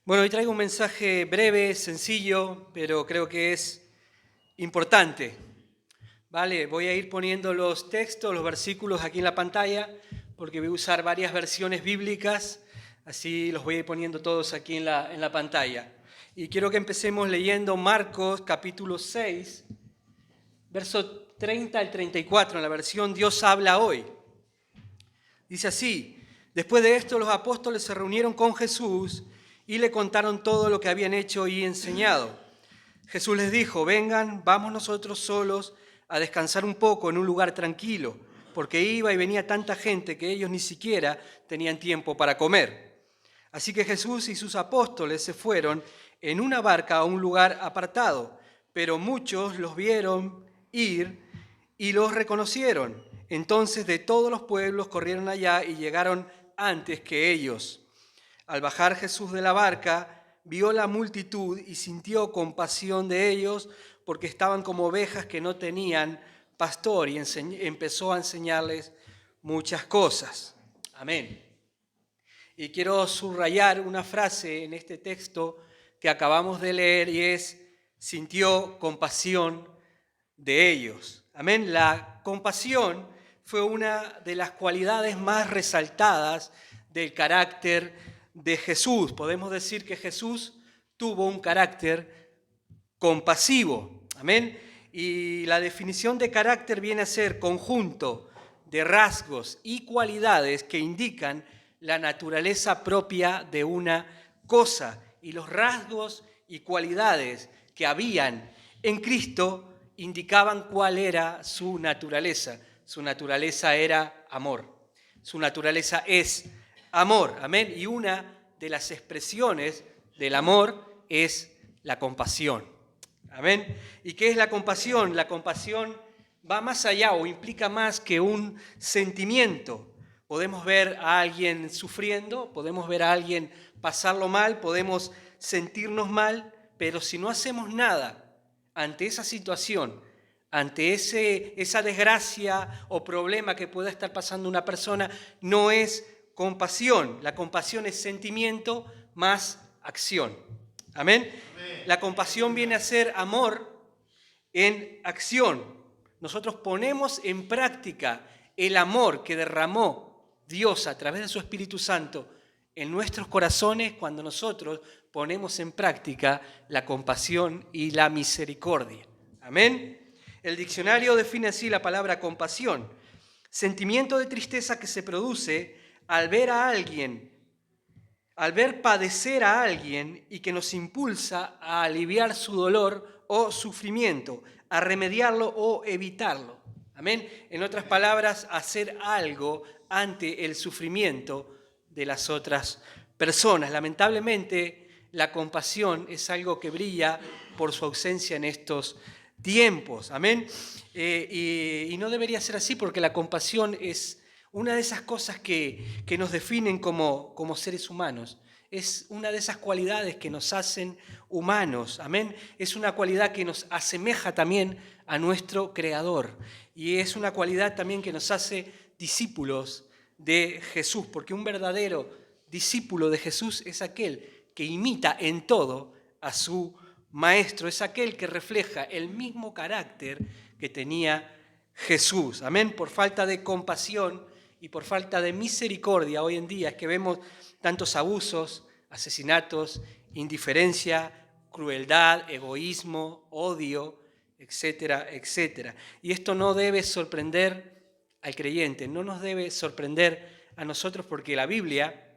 Bueno, hoy traigo un mensaje breve, sencillo, pero creo que es importante. Vale, voy a ir poniendo los textos, los versículos aquí en la pantalla, porque voy a usar varias versiones bíblicas, así los voy a ir poniendo todos aquí en la pantalla. Y quiero que empecemos leyendo Marcos capítulo 6, verso 30 al 34, en la versión Dios habla hoy. Dice así: después de esto los apóstoles se reunieron con Jesús y le contaron todo lo que habían hecho y enseñado. Jesús les dijo: vengan, vamos nosotros solos a descansar un poco en un lugar tranquilo, porque iba y venía tanta gente que ellos ni siquiera tenían tiempo para comer. Así que Jesús y sus apóstoles se fueron en una barca a un lugar apartado, pero muchos los vieron ir y los reconocieron. Entonces de todos los pueblos corrieron allá y llegaron antes que ellos. Al bajar Jesús de la barca, vio la multitud y sintió compasión de ellos, porque estaban como ovejas que no tenían pastor, y empezó a enseñarles muchas cosas. Amén. Y quiero subrayar una frase en este texto que acabamos de leer, y es: sintió compasión de ellos. Amén. La compasión fue una de las cualidades más resaltadas del carácter de Jesús. Podemos decir que Jesús tuvo un carácter compasivo. Amén. Y la definición de carácter viene a ser conjunto de rasgos y cualidades que indican la naturaleza propia de una cosa. Y los rasgos y cualidades que habían en Cristo indicaban cuál era su naturaleza. Su naturaleza era amor. Su naturaleza es amor. Amén. Y una de las expresiones del amor es la compasión. Amén. ¿Y qué es la compasión? La compasión va más allá o implica más que un sentimiento. Podemos ver a alguien sufriendo, podemos ver a alguien pasarlo mal, podemos sentirnos mal, pero si no hacemos nada ante esa situación, ante esa desgracia o problema que pueda estar pasando una persona, no es compasión. La compasión es sentimiento más acción. Amén. La compasión viene a ser amor en acción. Nosotros ponemos en práctica el amor que derramó Dios a través de su Espíritu Santo en nuestros corazones cuando nosotros ponemos en práctica la compasión y la misericordia. Amén. El diccionario define así la palabra compasión: sentimiento de tristeza que se produce al ver padecer a alguien y que nos impulsa a aliviar su dolor o sufrimiento, a remediarlo o evitarlo. Amén. En otras palabras, hacer algo ante el sufrimiento de las otras personas. Lamentablemente, la compasión es algo que brilla por su ausencia en estos tiempos. Amén. Y no debería ser así, porque la compasión es una de esas cosas que nos definen como seres humanos. Es una de esas cualidades que nos hacen humanos. Amén. Es una cualidad que nos asemeja también a nuestro Creador. Y es una cualidad también que nos hace discípulos de Jesús, porque un verdadero discípulo de Jesús es aquel que imita en todo a su Maestro, es aquel que refleja el mismo carácter que tenía Jesús. Amén. Por falta de compasión y por falta de misericordia hoy en día es que vemos tantos abusos, asesinatos, indiferencia, crueldad, egoísmo, odio, etcétera, etcétera. Y esto no debe sorprender al creyente, no nos debe sorprender a nosotros, porque la Biblia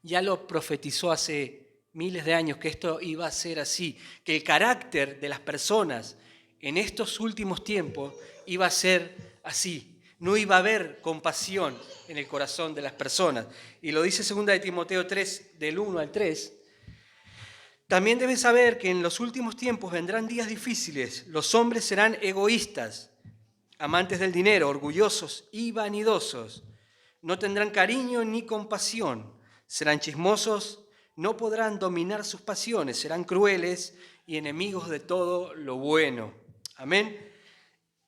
ya lo profetizó hace miles de años que esto iba a ser así, que el carácter de las personas en estos últimos tiempos iba a ser así. No iba a haber compasión en el corazón de las personas. Y lo dice 2 de Timoteo 3, del 1 al 3. También deben saber que en los últimos tiempos vendrán días difíciles. Los hombres serán egoístas, amantes del dinero, orgullosos y vanidosos. No tendrán cariño ni compasión. Serán chismosos, no podrán dominar sus pasiones, serán crueles y enemigos de todo lo bueno. Amén.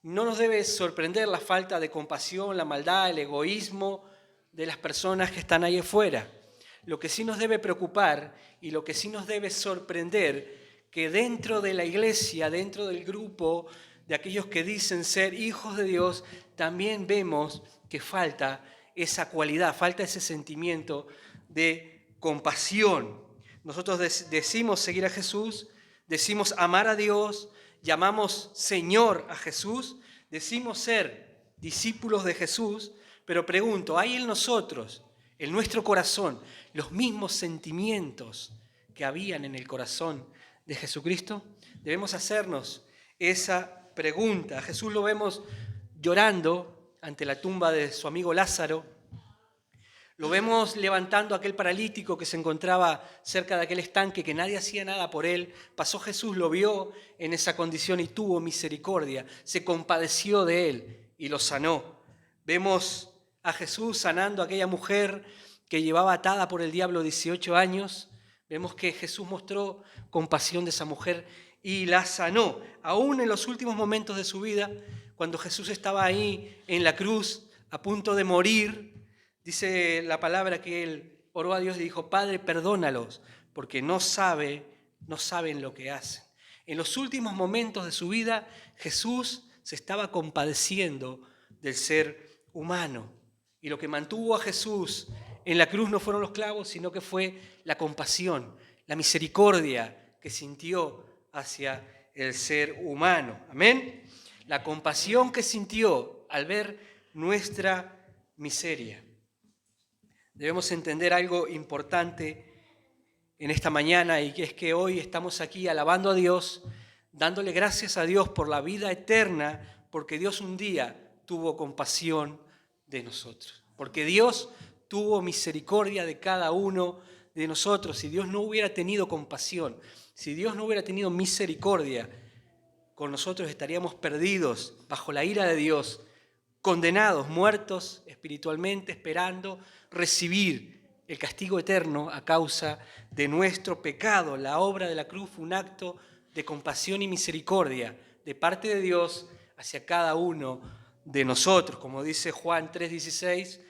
No nos debe sorprender la falta de compasión, la maldad, el egoísmo de las personas que están ahí afuera. Lo que sí nos debe preocupar y lo que sí nos debe sorprender, que dentro de la iglesia, dentro del grupo de aquellos que dicen ser hijos de Dios, también vemos que falta esa cualidad, falta ese sentimiento de compasión. Nosotros decimos seguir a Jesús, decimos amar a Dios, llamamos Señor a Jesús, decimos ser discípulos de Jesús, pero pregunto, ¿hay en nosotros, en nuestro corazón, los mismos sentimientos que habían en el corazón de Jesucristo? Debemos hacernos esa pregunta. A Jesús lo vemos llorando ante la tumba de su amigo Lázaro. Lo vemos levantando a aquel paralítico que se encontraba cerca de aquel estanque, que nadie hacía nada por él. Pasó Jesús, lo vio en esa condición y tuvo misericordia. Se compadeció de él y lo sanó. Vemos a Jesús sanando a aquella mujer que llevaba atada por el diablo 18 años. Vemos que Jesús mostró compasión de esa mujer y la sanó. Aún en los últimos momentos de su vida, cuando Jesús estaba ahí en la cruz, a punto de morir, dice la palabra que él oró a Dios y dijo, Padre, perdónalos, porque no saben lo que hacen. En los últimos momentos de su vida, Jesús se estaba compadeciendo del ser humano. Y lo que mantuvo a Jesús en la cruz no fueron los clavos, sino que fue la compasión, la misericordia que sintió hacia el ser humano. Amén. La compasión que sintió al ver nuestra miseria. Debemos entender algo importante en esta mañana, y que es que hoy estamos aquí alabando a Dios, dándole gracias a Dios por la vida eterna, porque Dios un día tuvo compasión de nosotros, porque Dios tuvo misericordia de cada uno de nosotros. Si Dios no hubiera tenido compasión, si Dios no hubiera tenido misericordia con nosotros, estaríamos perdidos bajo la ira de Dios, condenados, muertos espiritualmente, esperando recibir el castigo eterno a causa de nuestro pecado. La obra de la cruz fue un acto de compasión y misericordia de parte de Dios hacia cada uno de nosotros, como dice Juan 3:16,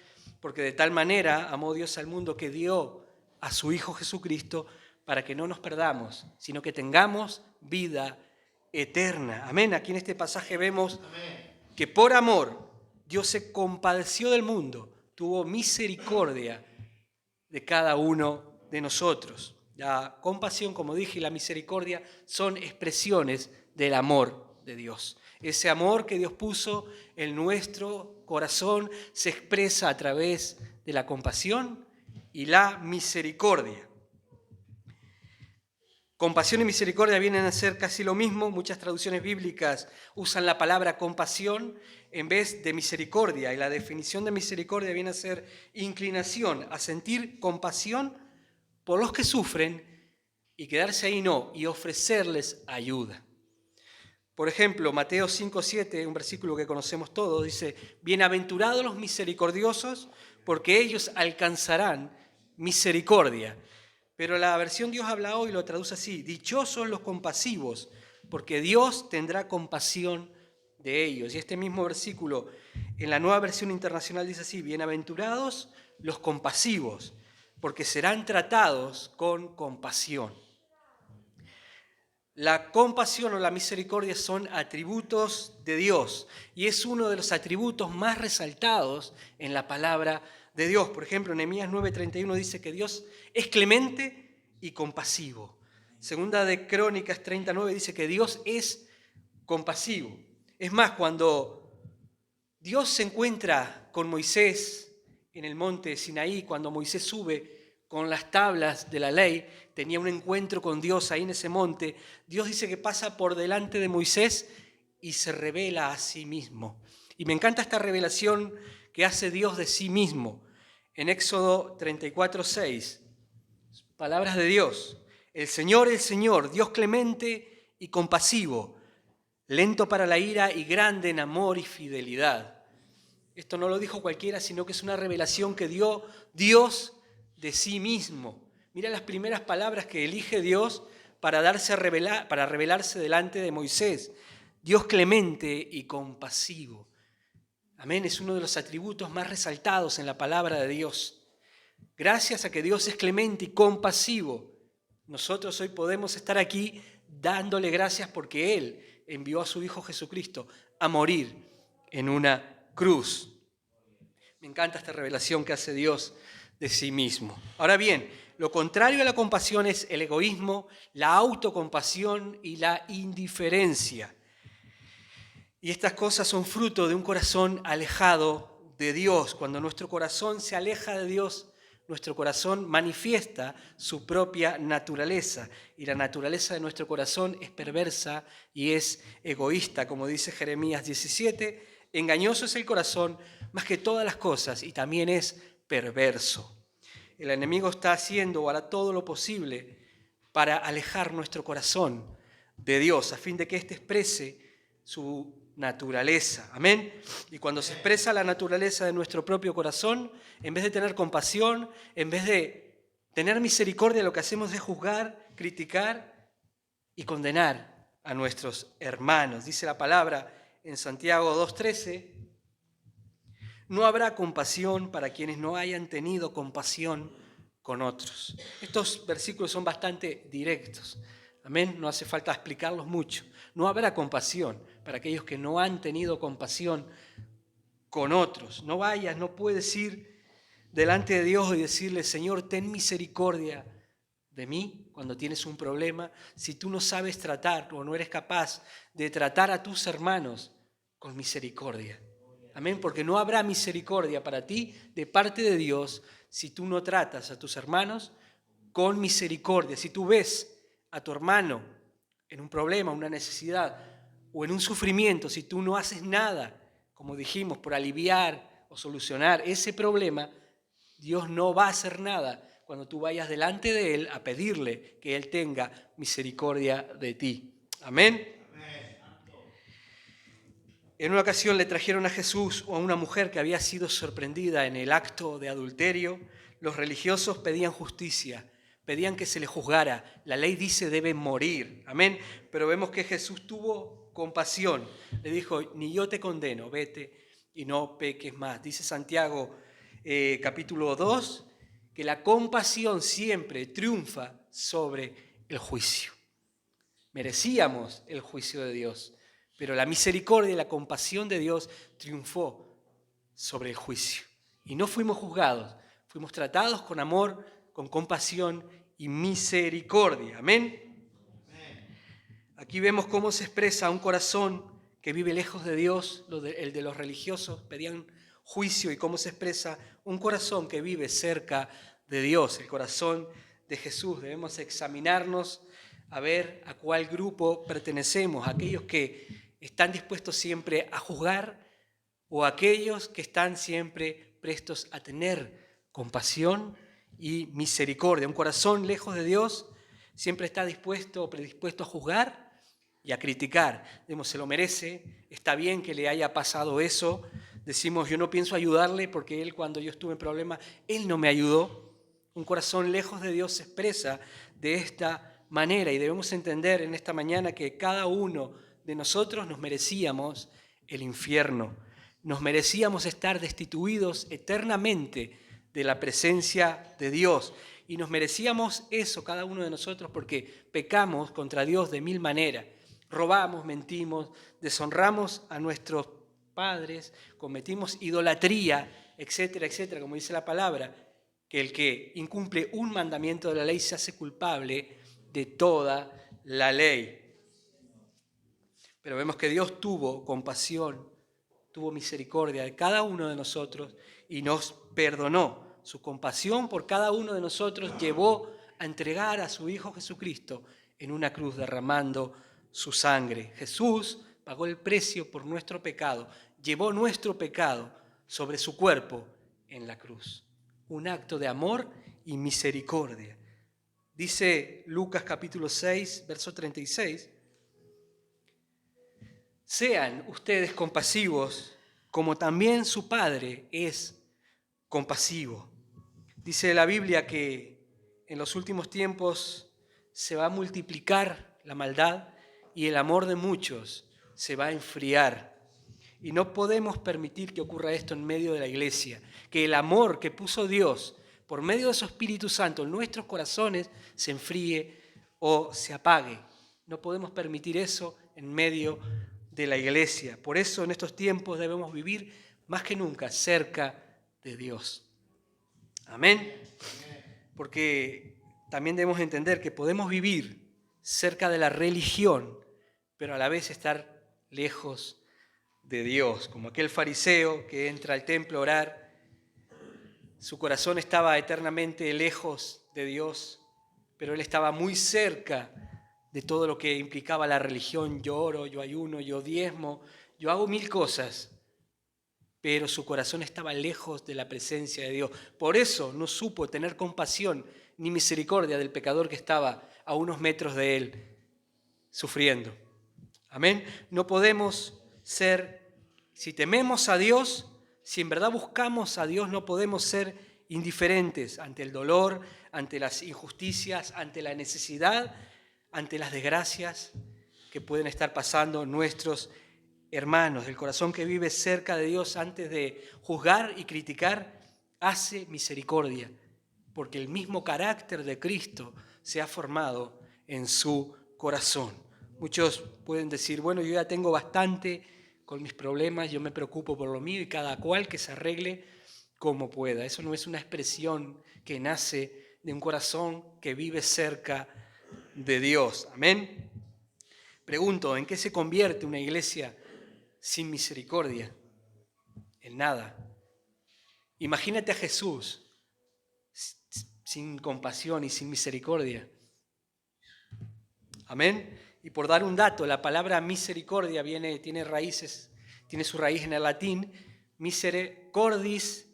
porque de tal manera amó Dios al mundo que dio a su Hijo Jesucristo para que no nos perdamos, sino que tengamos vida eterna. Amén. Aquí en este pasaje vemos que por amor Dios se compadeció del mundo, tuvo misericordia de cada uno de nosotros. La compasión, como dije, y la misericordia son expresiones del amor de Dios. Ese amor que Dios puso en nuestro corazón se expresa a través de la compasión y la misericordia. Compasión y misericordia vienen a ser casi lo mismo. Muchas traducciones bíblicas usan la palabra compasión en vez de misericordia, y la definición de misericordia viene a ser inclinación, a sentir compasión por los que sufren y quedarse ahí no, y ofrecerles ayuda. Por ejemplo, Mateo 5:7, un versículo que conocemos todos, dice, bienaventurados los misericordiosos, porque ellos alcanzarán misericordia. Pero la versión Dios habla hoy lo traduce así, dichosos los compasivos, porque Dios tendrá compasión de ellos. Y este mismo versículo en la Nueva Versión Internacional dice así, bienaventurados los compasivos, porque serán tratados con compasión. La compasión o la misericordia son atributos de Dios y es uno de los atributos más resaltados en la palabra de Dios. Por ejemplo, Nehemías 9:31 dice que Dios es clemente y compasivo. Segunda de Crónicas 39 dice que Dios es compasivo. Es más, cuando Dios se encuentra con Moisés en el monte Sinaí, cuando Moisés sube con las tablas de la ley, tenía un encuentro con Dios ahí en ese monte, Dios dice que pasa por delante de Moisés y se revela a sí mismo. Y me encanta esta revelación que hace Dios de sí mismo. En Éxodo 34:6, palabras de Dios, el Señor, Dios clemente y compasivo, lento para la ira y grande en amor y fidelidad. Esto no lo dijo cualquiera, sino que es una revelación que dio Dios de sí mismo. Mira las primeras palabras que elige Dios para revelarse delante de Moisés. Dios clemente y compasivo. Amén, es uno de los atributos más resaltados en la palabra de Dios. Gracias a que Dios es clemente y compasivo, nosotros hoy podemos estar aquí dándole gracias porque Él envió a su Hijo Jesucristo a morir en una cruz. Me encanta esta revelación que hace Dios de sí mismo. Ahora bien, lo contrario a la compasión es el egoísmo, la autocompasión y la indiferencia. Y estas cosas son fruto de un corazón alejado de Dios. Cuando nuestro corazón se aleja de Dios, nuestro corazón manifiesta su propia naturaleza. Y la naturaleza de nuestro corazón es perversa y es egoísta, como dice Jeremías 17. Engañoso es el corazón más que todas las cosas y también es perverso. El enemigo está haciendo o hará todo lo posible para alejar nuestro corazón de Dios, a fin de que éste exprese su naturaleza. Amén. Y cuando se expresa la naturaleza de nuestro propio corazón, en vez de tener compasión, en vez de tener misericordia, lo que hacemos es juzgar, criticar y condenar a nuestros hermanos. Dice la palabra en Santiago 2:13, no habrá compasión para quienes no hayan tenido compasión con otros. Estos versículos son bastante directos. Amén, no hace falta explicarlos mucho. No habrá compasión para aquellos que no han tenido compasión con otros. No vayas, no puedes ir delante de Dios y decirle, Señor, ten misericordia de mí cuando tienes un problema. Si tú no sabes tratar o no eres capaz de tratar a tus hermanos con misericordia. Amén, porque no habrá misericordia para ti de parte de Dios si tú no tratas a tus hermanos con misericordia. Si tú ves a tu hermano en un problema, una necesidad o en un sufrimiento, si tú no haces nada, como dijimos, por aliviar o solucionar ese problema, Dios no va a hacer nada cuando tú vayas delante de Él a pedirle que Él tenga misericordia de ti. Amén. En una ocasión le trajeron a Jesús o a una mujer que había sido sorprendida en el acto de adulterio. Los religiosos pedían justicia, pedían que se le juzgara. La ley dice debe morir. Amén. Pero vemos que Jesús tuvo compasión. Le dijo, ni yo te condeno, vete y no peques más. Dice Santiago capítulo 2, que la compasión siempre triunfa sobre el juicio. Merecíamos el juicio de Dios, pero la misericordia y la compasión de Dios triunfó sobre el juicio. Y no fuimos juzgados, fuimos tratados con amor, con compasión y misericordia. Amén. Aquí vemos cómo se expresa un corazón que vive lejos de Dios, el de los religiosos pedían juicio, y cómo se expresa un corazón que vive cerca de Dios, el corazón de Jesús. Debemos examinarnos a ver a cuál grupo pertenecemos, aquellos que están dispuestos siempre a juzgar o aquellos que están siempre prestos a tener compasión y misericordia. Un corazón lejos de Dios siempre está dispuesto o predispuesto a juzgar y a criticar. Digamos, se lo merece, está bien que le haya pasado eso. Decimos, yo no pienso ayudarle porque él, cuando yo estuve en problemas, él no me ayudó. Un corazón lejos de Dios se expresa de esta manera, y debemos entender en esta mañana que cada uno de nosotros nos merecíamos el infierno. Nos merecíamos estar destituidos eternamente de la presencia de Dios. Y nos merecíamos eso, cada uno de nosotros, porque pecamos contra Dios de mil maneras. Robamos, mentimos, deshonramos a nuestros padres, cometimos idolatría, etcétera, etcétera, como dice la palabra, que el que incumple un mandamiento de la ley se hace culpable de toda la ley. Pero vemos que Dios tuvo compasión, tuvo misericordia de cada uno de nosotros y nos perdonó. Su compasión por cada uno de nosotros llevó a entregar a su Hijo Jesucristo en una cruz, derramando su sangre. Jesús pagó el precio por nuestro pecado, llevó nuestro pecado sobre su cuerpo en la cruz. Un acto de amor y misericordia. Dice Lucas capítulo 6, verso 36, sean ustedes compasivos como también su Padre es compasivo. Dice la Biblia que en los últimos tiempos se va a multiplicar la maldad y el amor de muchos se va a enfriar. Y no podemos permitir que ocurra esto en medio de la iglesia, que el amor que puso Dios por medio de su Espíritu Santo, en nuestros corazones se enfríe o se apague. No podemos permitir eso en medio de la iglesia. Por eso en estos tiempos debemos vivir más que nunca cerca de Dios. Amén. Porque también debemos entender que podemos vivir cerca de la religión, pero a la vez estar lejos de Dios. Como aquel fariseo que entra al templo a orar, su corazón estaba eternamente lejos de Dios, pero él estaba muy cerca de todo lo que implicaba la religión. Yo oro, yo ayuno, yo diezmo, yo hago 1000 cosas, pero su corazón estaba lejos de la presencia de Dios. Por eso no supo tener compasión ni misericordia del pecador que estaba a unos metros de él, sufriendo. Amén. No podemos ser, si tememos a Dios, si en verdad buscamos a Dios, no podemos ser indiferentes ante el dolor, ante las injusticias, ante la necesidad, ante las desgracias que pueden estar pasando nuestros hermanos. El corazón que vive cerca de Dios, antes de juzgar y criticar, hace misericordia, porque el mismo carácter de Cristo se ha formado en su corazón. Muchos pueden decir, bueno, yo ya tengo bastante con mis problemas, yo me preocupo por lo mío y cada cual que se arregle como pueda. Eso no es una expresión que nace de un corazón que vive cerca de Dios. Amén. Pregunto, ¿en qué se convierte una iglesia sin misericordia? En nada. Imagínate a Jesús sin compasión y sin misericordia. Amén. Y por dar un dato, la palabra misericordia tiene su raíz en el latín, misericordis,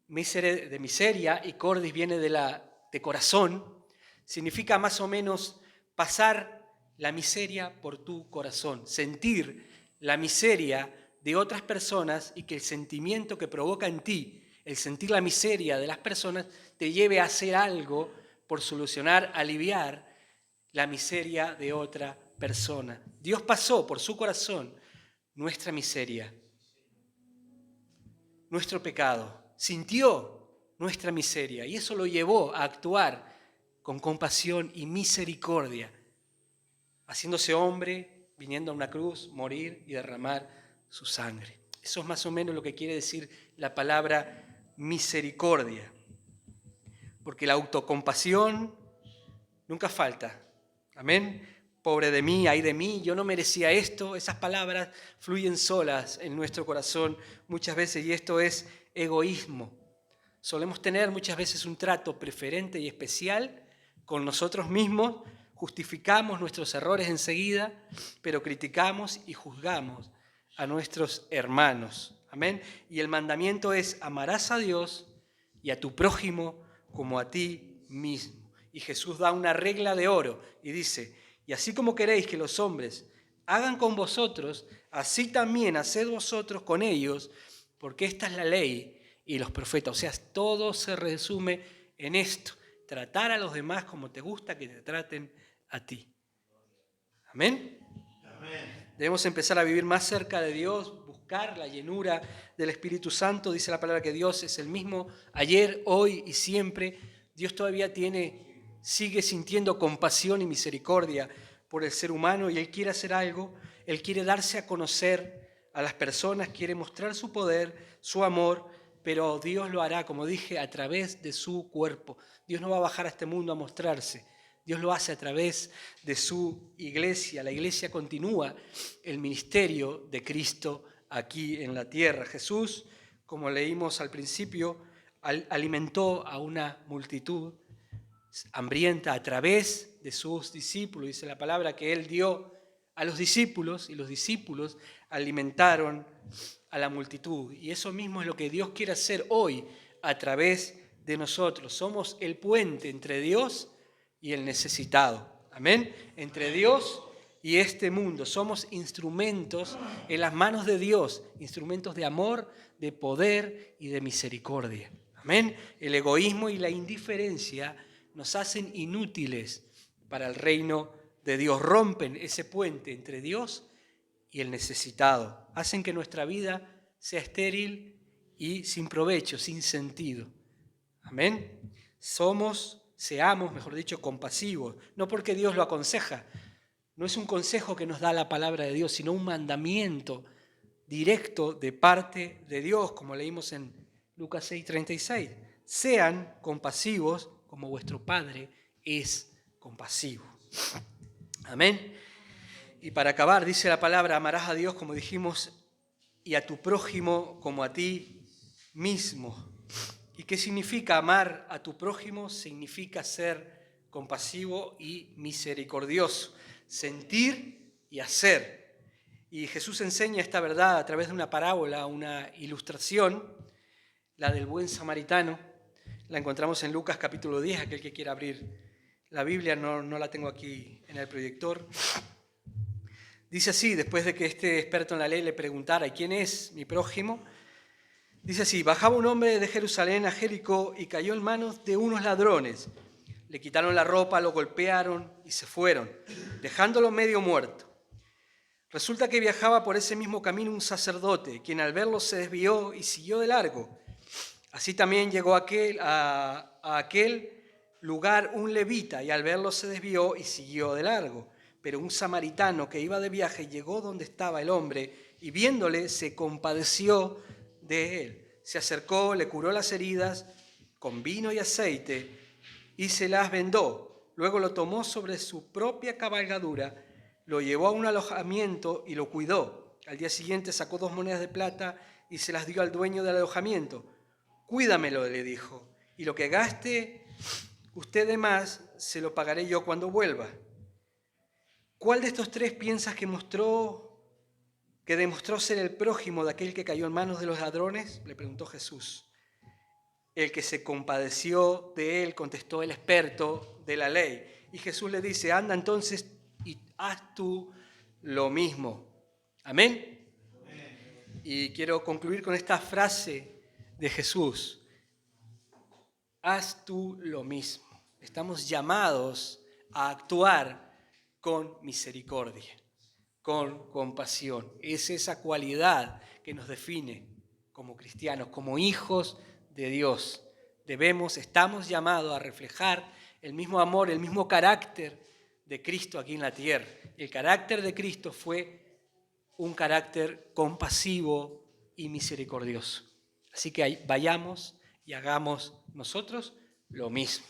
misere de miseria, y cordis viene de corazón. Significa más o menos pasar la miseria por tu corazón, sentir la miseria de otras personas y que el sentimiento que provoca en ti, el sentir la miseria de las personas, te lleve a hacer algo por solucionar, aliviar la miseria de otra persona. Dios pasó por su corazón nuestra miseria, nuestro pecado, sintió nuestra miseria y eso lo llevó a actuar con compasión y misericordia, haciéndose hombre, viniendo a una cruz, morir y derramar su sangre. Eso es más o menos lo que quiere decir la palabra misericordia, porque la autocompasión nunca falta. Amén. Pobre de mí, ay de mí, yo no merecía esto. Esas palabras fluyen solas en nuestro corazón muchas veces y esto es egoísmo. Solemos tener muchas veces un trato preferente y especial con nosotros mismos, justificamos nuestros errores enseguida, pero criticamos y juzgamos a nuestros hermanos. Amén. Y el mandamiento es: amarás a Dios y a tu prójimo como a ti mismo. Y Jesús da una regla de oro y dice: y así como queréis que los hombres hagan con vosotros, así también haced vosotros con ellos, porque esta es la ley y los profetas. O sea, todo se resume en esto: tratar a los demás como te gusta que te traten a ti. Amén. Amén. Debemos empezar a vivir más cerca de Dios, buscar la llenura del Espíritu Santo. Dice la palabra que Dios es el mismo ayer, hoy y siempre. Dios todavía sigue sintiendo compasión y misericordia por el ser humano y Él quiere hacer algo. Él quiere darse a conocer a las personas, quiere mostrar su poder, su amor, pero Dios lo hará, como dije, a través de su cuerpo. Dios no va a bajar a este mundo a mostrarse. Dios lo hace a través de su iglesia. La iglesia continúa el ministerio de Cristo aquí en la tierra. Jesús, como leímos al principio, alimentó a una multitud hambrienta a través de sus discípulos. Dice la palabra que Él dio a los discípulos y los discípulos alimentaron a la multitud. Y eso mismo es lo que Dios quiere hacer hoy a través de nosotros. Somos el puente entre Dios y el necesitado. Amén. Entre Dios y este mundo. Somos instrumentos en las manos de Dios, instrumentos de amor, de poder y de misericordia. Amén. El egoísmo y la indiferencia nos hacen inútiles para el reino de Dios. Rompen ese puente entre Dios y el necesitado. Hacen que nuestra vida sea estéril y sin provecho, sin sentido. Amén. Seamos, mejor dicho, compasivos, no porque Dios lo aconseja. No es un consejo que nos da la palabra de Dios, sino un mandamiento directo de parte de Dios, como leímos en Lucas 6:36. Sean compasivos como vuestro Padre es compasivo. Amén. Y para acabar, dice la palabra, amarás a Dios, como dijimos, y a tu prójimo como a ti mismo. ¿Y qué significa amar a tu prójimo? Significa ser compasivo y misericordioso, sentir y hacer. Y Jesús enseña esta verdad a través de una parábola, una ilustración, la del buen samaritano. La encontramos en Lucas capítulo 10, aquel que quiera abrir la Biblia, no la tengo aquí en el proyector. Dice así, después de que este experto en la ley le preguntara, ¿y quién es mi prójimo? Dice así, bajaba un hombre de Jerusalén a Jericó y cayó en manos de unos ladrones. Le quitaron la ropa, lo golpearon y se fueron, dejándolo medio muerto. Resulta que viajaba por ese mismo camino un sacerdote, quien al verlo se desvió y siguió de largo. Así también llegó a aquel lugar un levita y al verlo se desvió y siguió de largo. Pero un samaritano que iba de viaje llegó donde estaba el hombre y viéndole se compadeció de él. Se acercó, le curó las heridas con vino y aceite y se las vendó. Luego lo tomó sobre su propia cabalgadura, lo llevó a un alojamiento y lo cuidó. Al día siguiente sacó 2 monedas de plata y se las dio al dueño del alojamiento. Cuídamelo, le dijo, y lo que gaste usted de más se lo pagaré yo cuando vuelva. ¿Cuál de estos 3 piensas que demostró ser el prójimo de aquel que cayó en manos de los ladrones? Le preguntó Jesús. El que se compadeció de él, contestó el experto de la ley. Y Jesús le dice, anda entonces y haz tú lo mismo. Amén. Y quiero concluir con esta frase de Jesús. Haz tú lo mismo. Estamos llamados a actuar con misericordia, con compasión. Es esa cualidad que nos define como cristianos, como hijos de Dios. Estamos llamados a reflejar el mismo amor, el mismo carácter de Cristo aquí en la tierra. El carácter de Cristo fue un carácter compasivo y misericordioso. Así que vayamos y hagamos nosotros lo mismo.